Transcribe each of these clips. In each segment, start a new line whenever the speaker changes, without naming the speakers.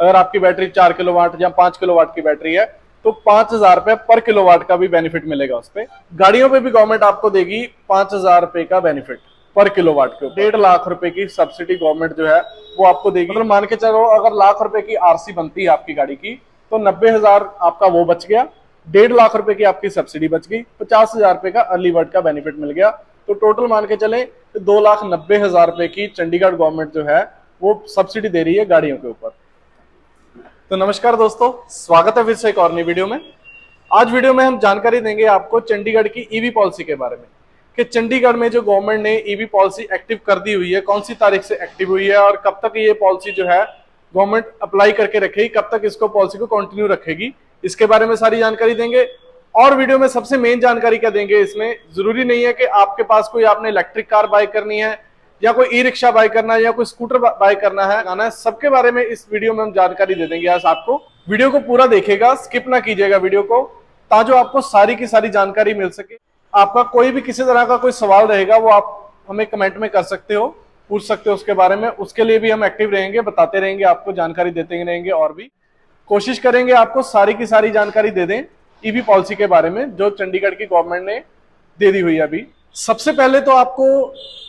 अगर आपकी battery 4 kilowatt या 5 किलोवाट की बैटरी है तो 5,000 रुपए पर किलोवाट का भी बेनिफिट मिलेगा उस पर। गाड़ियों पे भी गवर्नमेंट आपको देगी 5,000 रुपए का बेनिफिट पर किलोवाट के ऊपर। 1.5 लाख रुपए की सब्सिडी गवर्नमेंट जो है वो आपको देगी। मतलब मान के चलो अगर लाख रुपए की आरसी बनती है आपकी गाड़ी की तो 90,000 आपका वो बच गया, 1.5 लाख रुपए की आपकी सब्सिडी बच गई, 50,000 रुपए का अर्ली बर्ड का बेनिफिट मिल गया। तो टोटल मान के चले 2,90,000 रुपए की चंडीगढ़ गवर्नमेंट जो है वो सब्सिडी दे रही है गाड़ियों के ऊपर। तो नमस्कार दोस्तों, स्वागत है फिर से एक और नई वीडियो में। आज वीडियो में हम जानकारी देंगे आपको चंडीगढ़ की ईवी पॉलिसी के बारे में कि चंडीगढ़ में जो गवर्नमेंट ने ईवी पॉलिसी एक्टिव कर दी हुई है, कौन सी तारीख से एक्टिव हुई है और कब तक ये पॉलिसी जो है गवर्नमेंट अप्लाई करके रखेगी, कब तक इसको पॉलिसी को कंटिन्यू रखेगी, इसके बारे में सारी जानकारी देंगे। और वीडियो में सबसे मेन जानकारी क्या देंगे, इसमें जरूरी नहीं है कि आपके पास कोई आपने इलेक्ट्रिक कार बाय करनी है या कोई ई रिक्शा बाय करना है या कोई स्कूटर बाय करना है, सबके बारे में इस वीडियो में हम जानकारी दे देंगे। आज आपको वीडियो को पूरा देखिएगा, स्किप ना कीजिएगा वीडियो को, ताकि आपको सारी की सारी जानकारी मिल सके। आपका कोई भी किसी तरह का कोई सवाल रहेगा वो आप हमें कमेंट में कर सकते हो, पूछ सकते हो उसके बारे में। उसके लिए भी हम एक्टिव रहेंगे, बताते रहेंगे, आपको जानकारी देते रहेंगे और भी कोशिश करेंगे आपको सारी की सारी जानकारी दे दें ईवी पॉलिसी के बारे में जो चंडीगढ़ की गवर्नमेंट ने दे दी हुई है अभी। सबसे पहले तो आपको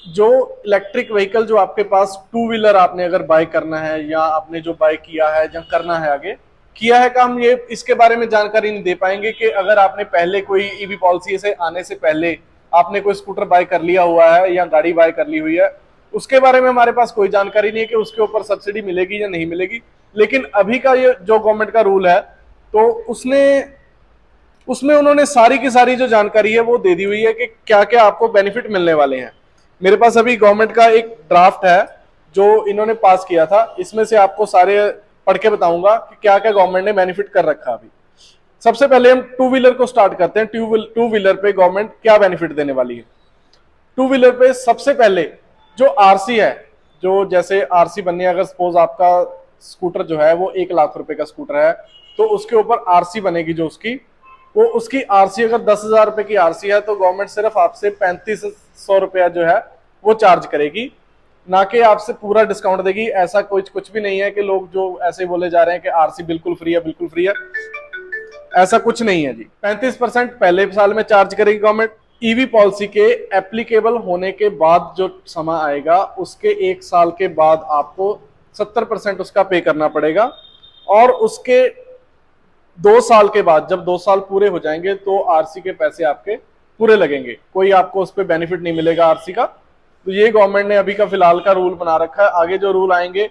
जो इलेक्ट्रिक व्हीकल जो आपके पास टू व्हीलर आपने अगर बाय करना है या आपने जो बाय किया है या करना है आगे किया है काम, ये इसके बारे में जानकारी नहीं दे पाएंगे कि अगर आपने पहले कोई ईवी पॉलिसी से आने से पहले आपने कोई स्कूटर बाय कर लिया हुआ है या गाड़ी बाय कर ली हुई है, उसके बारे में हमारे पास कोई जानकारी नहीं है कि उसके ऊपर सब्सिडी मिलेगी या नहीं मिलेगी। लेकिन अभी का ये जो गवर्नमेंट का रूल है तो उसमें उन्होंने सारी की सारी जो जानकारी है वो दे दी हुई है कि क्या क्या आपको बेनिफिट मिलने वाले हैं। मेरे पास अभी गवर्नमेंट का एक ड्राफ्ट है जो इन्होंने पास किया था, इसमें से आपको सारे पढ़ के बताऊंगा कि क्या क्या गवर्नमेंट ने बेनिफिट कर रखा। अभी सबसे पहले हम टू व्हीलर को स्टार्ट करते हैं। टू व्हीलर पे गवर्नमेंट क्या बेनिफिट देने वाली है। टू व्हीलर पे सबसे पहले जो आरसी है, जो जैसे आरसी बननी है, अगर सपोज आपका स्कूटर जो है वो 1 लाख रुपए का स्कूटर है तो उसके ऊपर आरसी बनेगी जो उसकी आरसी अगर 10,000 रुपए की आरसी है तो गवर्नमेंट सिर्फ आपसे 3500 रुपया जो है वो चार्ज करेगी, ना कि आपसे पूरा डिस्काउंट देगी। ऐसा कुछ भी नहीं है कि लोग जो ऐसे बोले जा रहे हैं कि आरसी बिल्कुल फ्री है, बिल्कुल फ्री है, ऐसा कुछ नहीं है जी। 35% पहले साल में चार्ज करेगी गवर्नमेंट। ईवी पॉलिसी के एप्लीकेबल होने के बाद जो समय आएगा उसके 1 साल के बाद आपको 70% उसका पे करना पड़ेगा और उसके 2 साल के बाद जब 2 साल पूरे हो जाएंगे तो आरसी के पैसे आपके पूरे लगेंगे, कोई आपको उस पर बेनिफिट नहीं मिलेगा आरसी का। तो ये गवर्नमेंट ने अभी का फिलहाल का रूल बना रखा है। आगे जो रूल आएंगे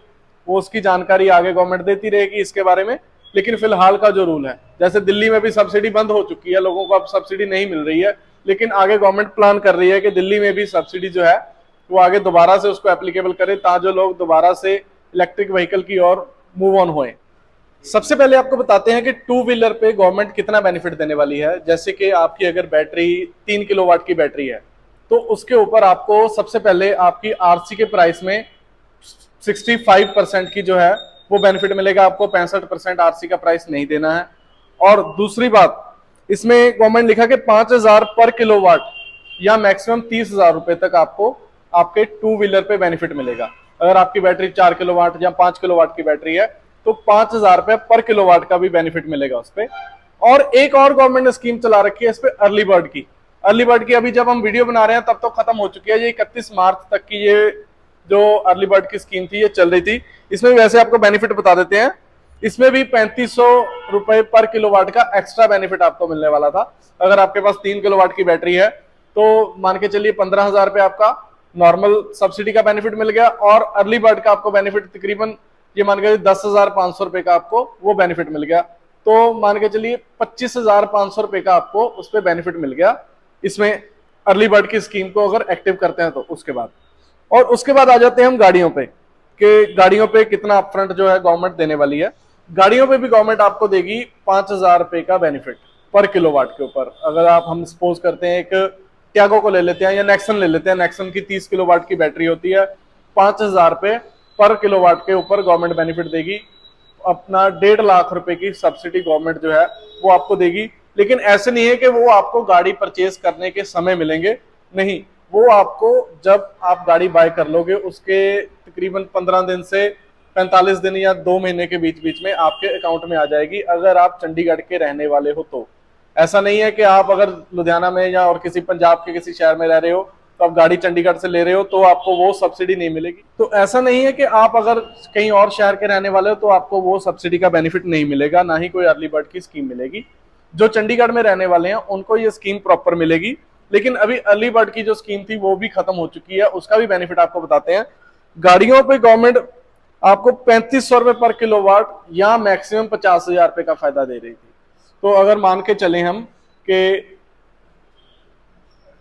वो उसकी जानकारी आगे गवर्नमेंट देती रहेगी इसके बारे में। लेकिन फिलहाल का जो रूल है, जैसे दिल्ली में भी सब्सिडी बंद हो चुकी है, लोगों को अब सब्सिडी नहीं मिल रही है, लेकिन आगे गवर्नमेंट प्लान कर रही है कि दिल्ली में भी सब्सिडी जो है वो आगे दोबारा से उसको एप्लीकेबल करे ताकि लोग दोबारा से इलेक्ट्रिक व्हीकल की ओर मूव ऑन होए। सबसे पहले आपको बताते हैं कि टू व्हीलर पे गवर्नमेंट कितना बेनिफिट देने वाली है। जैसे कि आपकी अगर बैटरी 3 किलोवाट की बैटरी है तो उसके ऊपर आपको सबसे पहले आपकी आरसी के प्राइस में 65% की जो है वो बेनिफिट मिलेगा। आपको 65% आरसी का प्राइस नहीं देना है। और दूसरी बात, इसमें गवर्नमेंट लिखा कि 5,000 पर किलोवाट या मैक्सिमम 30,000 रुपए तक आपको आपके टू व्हीलर पे बेनिफिट मिलेगा। अगर आपकी बैटरी 4 किलोवाट या 5 किलोवाट की बैटरी है तो 5,000 रुपए पर किलोवाट का भी बेनिफिट मिलेगा उस पर। और एक और गवर्नमेंट ने स्कीम चला रखी है इस पे अर्ली बर्ड की। अर्ली बर्ड की अभी जब हम वीडियो बना रहे हैं तब तो खत्म हो चुकी है, ये 31 मार्च तक की ये जो अर्ली बर्ड की स्कीम थी ये चल रही थी। इसमें वैसे आपको बेनिफिट बता देते हैं, इसमें भी 3500 रुपए पर किलोवाट का एक्स्ट्रा बेनिफिट आपको मिलने वाला था। अगर आपके पास 3 किलोवाट की बैटरी है तो मान के चलिए 15,000 रुपए आपका नॉर्मल सब्सिडी का बेनिफिट मिल गया और अर्ली बर्ड का आपको बेनिफिट तकरीबन ये मान के 10,500 रुपए का आपको वो बेनिफिट मिल गया। तो मान के चलिए 25,500 रुपए का आपको उस पर बेनिफिट मिल गया इसमें अर्ली बर्ड की स्कीम को अगर एक्टिव करते हैं तो। उसके बाद आ जाते हैं हम गाड़ियों पे कि गाड़ियों पे कितना अपफ्रंट जो है गवर्नमेंट देने वाली है। गाड़ियों पे भी गवर्नमेंट आपको देगी 5,000 रुपए का बेनिफिट पर किलोवाट के ऊपर। अगर आप हम सपोज करते हैं एक ट्यागो को ले लेते हैं या नेक्सन ले लेते हैं, नेक्सन की 30 किलोवाट की बैटरी होती है, 5,000 रुपए पर किलोवाट के ऊपर गवर्नमेंट बेनिफिट देगी। अपना 1.5 लाख रुपए की सब्सिडी गवर्नमेंट जो है वो आपको देगी। लेकिन ऐसे नहीं है कि वो आपको गाड़ी परचेज करने के समय मिलेंगे, नहीं, वो आपको जब आप गाड़ी बाय कर लोगे उसके तकरीबन 15 दिन से 45 दिन या 2 महीने के बीच बीच में आपके अकाउंट में आ जाएगी, अगर आप चंडीगढ़ के रहने वाले हो तो। ऐसा नहीं है कि आप अगर लुधियाना में या और किसी पंजाब के किसी शहर में रह रहे हो तो आप गाड़ी चंडीगढ़ से ले रहे हो तो आपको वो सब्सिडी नहीं मिलेगी। तो ऐसा नहीं है कि आप अगर कहीं और शहर के रहने वाले हो तो आपको वो सब्सिडी का बेनिफिट नहीं मिलेगा, ना ही कोई अर्ली बर्ड की स्कीम मिलेगी। जो चंडीगढ़ में रहने वाले हैं उनको ये स्कीम प्रॉपर मिलेगी। लेकिन अभी अर्ली बर्ड की जो स्कीम थी वो भी खत्म हो चुकी है, उसका भी बेनिफिट आपको बताते हैं। गाड़ियों पे गवर्नमेंट आपको 3500 रुपए पर किलोवाट या मैक्सिमम 50,000 रुपए का फायदा दे रही थी। तो अगर मान के चले हम कि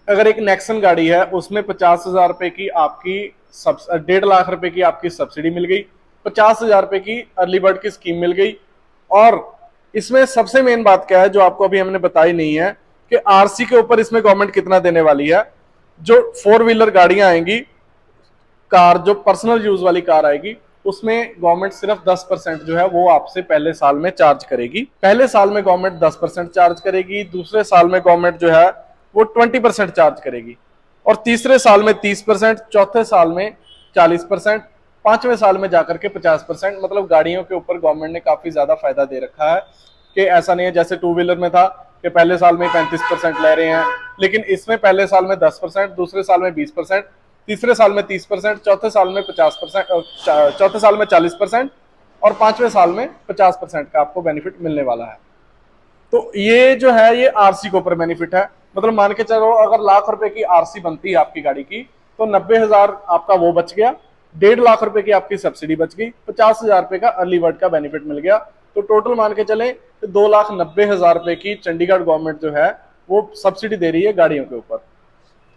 अगर एक नेक्सन गाड़ी है उसमें 50,000 रुपए की आपकी 1.5 लाख रुपए की आपकी सब्सिडी मिल गई, 50,000 रुपए की अर्ली बर्ड की स्कीम मिल गई। और इसमें सबसे मेन बात क्या है जो आपको अभी हमने बताई नहीं है कि आरसी के ऊपर इसमें गवर्नमेंट कितना देने वाली है। जो 4 व्हीलर गाड़ियां आएंगी, कार जो पर्सनल यूज वाली कार आएगी, उसमें गवर्नमेंट सिर्फ 10% जो है वो आपसे पहले साल में चार्ज करेगी। पहले साल में गवर्नमेंट 10% चार्ज करेगी, दूसरे साल में गवर्नमेंट जो है वो 20% चार्ज करेगी, और तीसरे साल में 30%, चौथे साल में 40%, पांचवें साल में जाकर के 50%। मतलब गाड़ियों के ऊपर गवर्नमेंट ने काफी ज्यादा फायदा दे रखा है कि ऐसा नहीं है जैसे 2 व्हीलर में था कि पहले साल में 35% ले रहे हैं, लेकिन इसमें पहले साल में 10%, दूसरे साल में 20%, तीसरे साल में 30%, चौथे साल में 50%, चौथे साल में 40% और पांचवें साल में 50% का आपको बेनिफिट मिलने वाला है। तो ये जो है ये आरसी के ऊपर बेनिफिट है। मतलब मान के चलो अगर लाख रुपए की आरसी बनती है आपकी गाड़ी की तो 90,000 आपका वो बच गया, 1.5 लाख रुपए की आपकी सब्सिडी बच गई, 50,000 रुपए का अर्ली बर्ड का बेनिफिट मिल गया। तो टोटल मान के चले 2,90,000 रुपए की चंडीगढ़ गवर्नमेंट जो है वो सब्सिडी दे रही है गाड़ियों के ऊपर।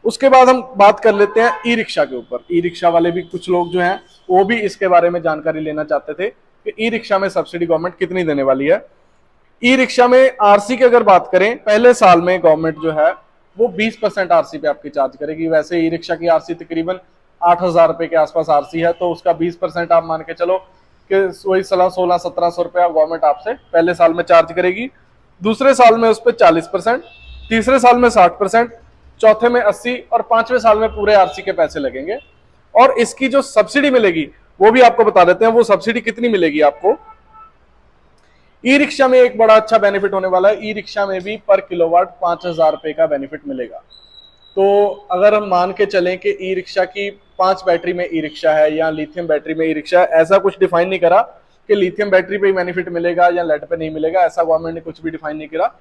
उसके बाद हम बात कर लेते हैं ई रिक्शा के ऊपर। ई रिक्शा वाले भी कुछ लोग जो हैं वो भी इसके बारे में जानकारी लेना चाहते थे कि ई रिक्शा में सब्सिडी गवर्नमेंट कितनी देने वाली है। ई रिक्शा में आरसी की अगर बात करें, पहले साल में गवर्नमेंट जो है वो 20% आरसी पे आपकी चार्ज करेगी। वैसे ई रिक्शा की आरसी तकरीबन 8,000 रुपए के आसपास आरसी है, तो उसका 20% आप मान के चलो कि वही 1600-1700 रुपया गवर्नमेंट आपसे पहले साल में चार्ज करेगी। दूसरे साल में उस पर 40%, तीसरे साल में 60%, चौथे में 80 और पांचवें साल में पूरे आरसी के पैसे लगेंगे। और इसकी जो सब्सिडी मिलेगी वो भी आपको बता देते हैं। वो सब्सिडी कितनी मिलेगी आपको। ई रिक्शा में एक बड़ा अच्छा बेनिफिट होने वाला है। ई रिक्शा में भी पर किलोवाट 5,000 रुपए का बेनिफिट मिलेगा। तो अगर हम मान के चलें कि ई रिक्शा की 5 बैटरी में ई रिक्शा है या लिथियम बैटरी में ई रिक्शा है, ऐसा कुछ डिफाइन नहीं करा कि लिथियम बैटरी पे ही बेनिफिट मिलेगा या लेड पे नहीं मिलेगा, ऐसा गवर्नमेंट ने कुछ भी डिफाइन नहीं करा।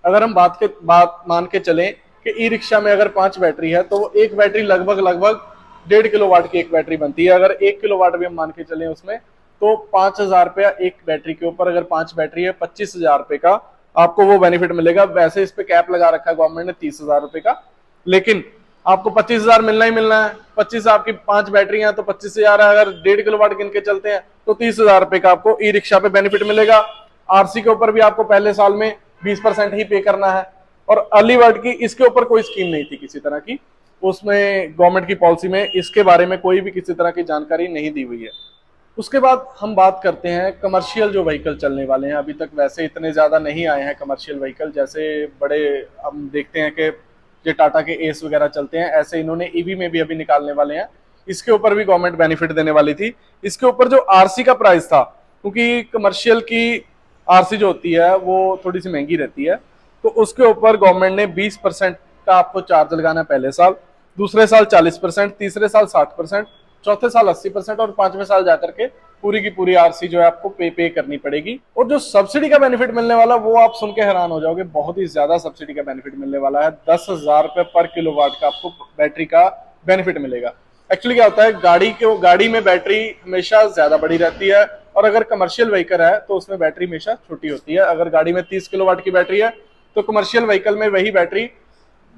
अगर हम बात मान के चलें कि ई रिक्शा में अगर 5 बैटरी है तो एक बैटरी लगभग 1.5 किलोवाट की एक बैटरी बनती है। अगर 1 किलोवाट भी हम मान के चलें उसमें तो 5,000 रुपया एक बैटरी के ऊपर, अगर 5 बैटरी है 25,000 रुपए का आपको वो बेनिफिट मिलेगा। वैसे इस पे कैप लगा रखा है गवर्नमेंट ने 30,000 रुपए का, लेकिन आपको 25,000 मिलना ही मिलना है। 25 आपकी 5 बैटरी हैं तो 25,000 है। अगर 1.5 किलोवाट गिन के चलते हैं तो 30,000 रुपए का आपको ई रिक्शा पे बेनिफिट मिलेगा। आरसी के ऊपर भी आपको पहले साल में 20% ही पे करना है। और अर्ली बर्ड की इसके ऊपर कोई स्कीम नहीं थी किसी तरह की, उसमें गवर्नमेंट की पॉलिसी में इसके बारे में कोई भी किसी तरह की जानकारी नहीं दी हुई है। उसके बाद हम बात करते हैं कमर्शियल जो व्हीकल चलने वाले हैं। अभी तक वैसे इतने ज़्यादा नहीं आए हैं कमर्शियल व्हीकल, जैसे बड़े हम देखते हैं कि जो टाटा के एस वगैरह चलते हैं, ऐसे इन्होंने ईवी में भी अभी निकालने वाले हैं। इसके ऊपर भी गवर्नमेंट बेनिफिट देने वाली थी। इसके ऊपर जो आरसी का प्राइस था, क्योंकि कमर्शियल की आरसी जो होती है वो थोड़ी सी महंगी रहती है, तो उसके ऊपर गवर्नमेंट ने 20% का आपको चार्ज लगाना है पहले साल, दूसरे साल 40%, तीसरे साल 60%, चौथे साल 80% और पांचवें साल जाकर के पूरी की पूरी आरसी जो है आपको पे करनी पड़ेगी। और जो सब्सिडी का बेनिफिट मिलने वाला वो आप सुन के हैरान हो जाओगे, बहुत ही ज्यादा सब्सिडी का बेनिफिट मिलने वाला है। 10,000 रुपए पर किलोवाट का आपको बैटरी का बेनिफिट मिलेगा। एक्चुअली क्या होता है, गाड़ी में बैटरी हमेशा ज्यादा बड़ी रहती है, और अगर कमर्शियल व्हीकल है तो उसमें बैटरी हमेशा छोटी होती है। अगर गाड़ी में 30 किलोवाट की बैटरी है तो कमर्शियल व्हीकल में वही बैटरी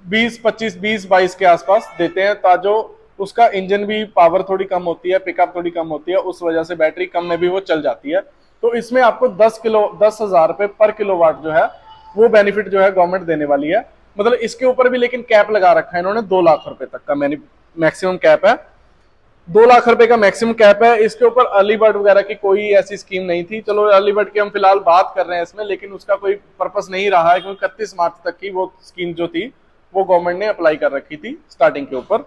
20-22 के आसपास देते हैं, ताजो उसका इंजन भी पावर थोड़ी कम होती है, पिकअप थोड़ी कम होती है, उस वजह से बैटरी कम में भी वो चल जाती है। तो इसमें आपको 10,000 रुपए पर किलोवाट जो है वो बेनिफिट जो है गवर्नमेंट देने वाली है। मतलब इसके ऊपर भी लेकिन कैप लगा रखा है इन्होंने, 2 लाख रुपए तक का मैक्सिमम कैप है। 2 लाख रुपए का मैक्सिमम कैप है। इसके ऊपर अर्ली बर्ड वगैरह की कोई ऐसी स्कीम नहीं थी। चलो अर्ली बर्ड की हम फिलहाल बात कर रहे हैं इसमें, लेकिन उसका कोई पर्पस नहीं रहा है, क्योंकि 31 मार्च तक की वो स्कीम जो थी वो गवर्नमेंट ने अप्लाई कर रखी थी स्टार्टिंग के ऊपर।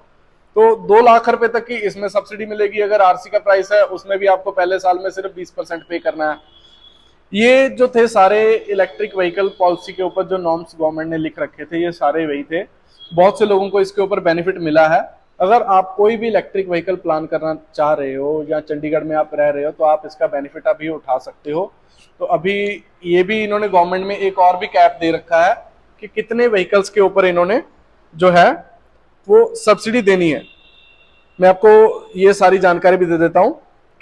तो 2 लाख रुपए तक की इसमें सब्सिडी मिलेगी। अगर आरसी का प्राइस है उसमें भी आपको पहले साल में सिर्फ 20% पे करना है। ये जो थे सारे इलेक्ट्रिक व्हीकल पॉलिसी के ऊपर जो नॉर्म्स गवर्नमेंट ने लिख रखे थे, ये सारे वही थे। बहुत से लोगों को इसके ऊपर बेनिफिट मिला है। अगर आप कोई भी इलेक्ट्रिक व्हीकल प्लान करना चाह रहे हो या चंडीगढ़ में आप रह रहे हो तो आप इसका बेनिफिट अभी उठा सकते हो। तो अभी ये भी इन्होंने गवर्नमेंट में एक और भी कैप दे रखा है कि कितने व्हीकल्स के ऊपर इन्होंने जो है वो सब्सिडी देनी है। मैं आपको ये सारी जानकारी भी दे देता हूँ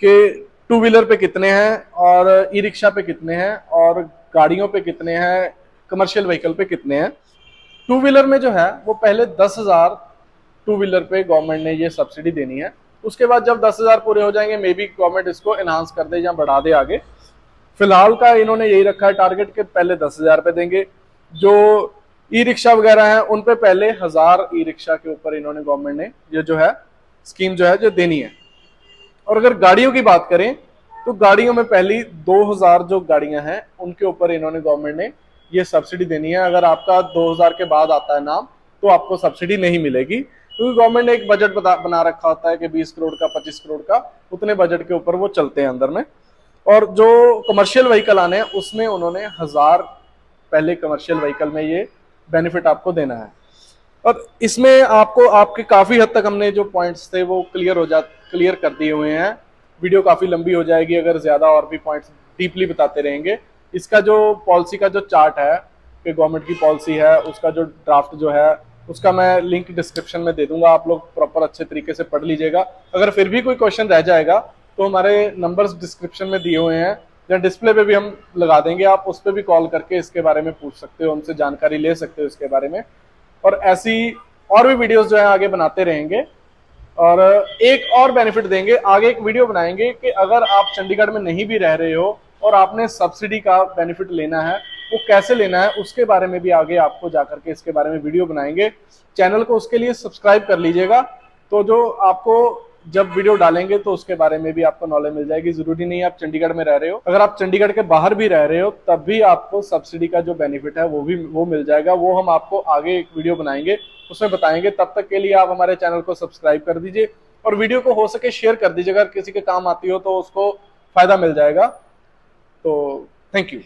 कि टू व्हीलर पे कितने हैं और ई रिक्शा पे कितने हैं और गाड़ियों पे कितने हैं, कमर्शियल व्हीकल पे कितने हैं। टू व्हीलर में जो है वो पहले 10,000 टू व्हीलर पे गवर्नमेंट ने ये सब्सिडी देनी है। उसके बाद जब 10,000 पूरे हो जाएंगे मे बी गवर्नमेंट इसको एनहांस कर दे या बढ़ा दे आगे। फिलहाल का इन्होंने यही रखा है टारगेट के पहले 10,000 पे देंगे। जो ई रिक्शा वगैरह है उन पे पहले 1,000 ई रिक्शा के ऊपर इन्होंने गवर्नमेंट ने ये जो है स्कीम जो है जो देनी है। और अगर गाड़ियों की बात करें तो गाड़ियों में पहली 2,000 जो गाड़ियां हैं उनके ऊपर इन्होंने गवर्नमेंट ने ये सब्सिडी देनी है। अगर आपका 2,000 के बाद आता है नाम तो आपको सब्सिडी नहीं मिलेगी, क्योंकि गवर्नमेंट ने एक बजट बना रखा होता है कि 20 करोड़ का 25 करोड़ का, उतने बजट के ऊपर वो चलते हैं अंदर में। और जो कमर्शियल व्हीकल आने हैं उसमें उन्होंने 1,000 पहले कमर्शियल व्हीकल में ये बेनिफिट आपको देना है। और इसमें आपको आपके काफी हद तक हमने जो पॉइंट्स थे वो क्लियर कर दिए हुए हैं। वीडियो काफी लंबी हो जाएगी अगर ज्यादा और भी पॉइंट्स डीपली बताते रहेंगे। इसका जो पॉलिसी का जो चार्ट है कि गवर्नमेंट की पॉलिसी है उसका जो ड्राफ्ट जो है उसका मैं लिंक डिस्क्रिप्शन में दे दूंगा, आप लोग प्रॉपर अच्छे तरीके से पढ़ लीजिएगा। अगर फिर भी कोई क्वेश्चन रह जाएगा तो हमारे नंबर्स डिस्क्रिप्शन में दिए हुए हैं या डिस्प्ले पे भी हम लगा देंगे, आप उस पर भी कॉल करके इसके बारे में पूछ सकते हो, हमसे जानकारी ले सकते हो इसके बारे में। और ऐसी और भी वीडियोस जो है आगे बनाते रहेंगे। और एक और बेनिफिट देंगे, आगे एक वीडियो बनाएंगे कि अगर आप चंडीगढ़ में नहीं भी रह रहे हो और आपने सब्सिडी का बेनिफिट लेना है वो कैसे लेना है उसके बारे में भी आगे आपको जाकर के इसके बारे में वीडियो बनाएंगे। चैनल को उसके लिए सब्सक्राइब कर लीजिएगा, तो जो आपको जब वीडियो डालेंगे तो उसके बारे में भी आपको नॉलेज मिल जाएगी। जरूरी नहीं आप चंडीगढ़ में रह रहे हो, अगर आप चंडीगढ़ के बाहर भी रह रहे हो तब भी आपको सब्सिडी का जो बेनिफिट है वो मिल जाएगा। वो हम आपको आगे एक वीडियो बनाएंगे उसमें बताएंगे। तब तक के लिए आप हमारे चैनल को सब्सक्राइब कर दीजिए और वीडियो को हो सके शेयर कर दीजिए, अगर किसी के काम आती हो तो उसको फायदा मिल जाएगा। तो थैंक यू।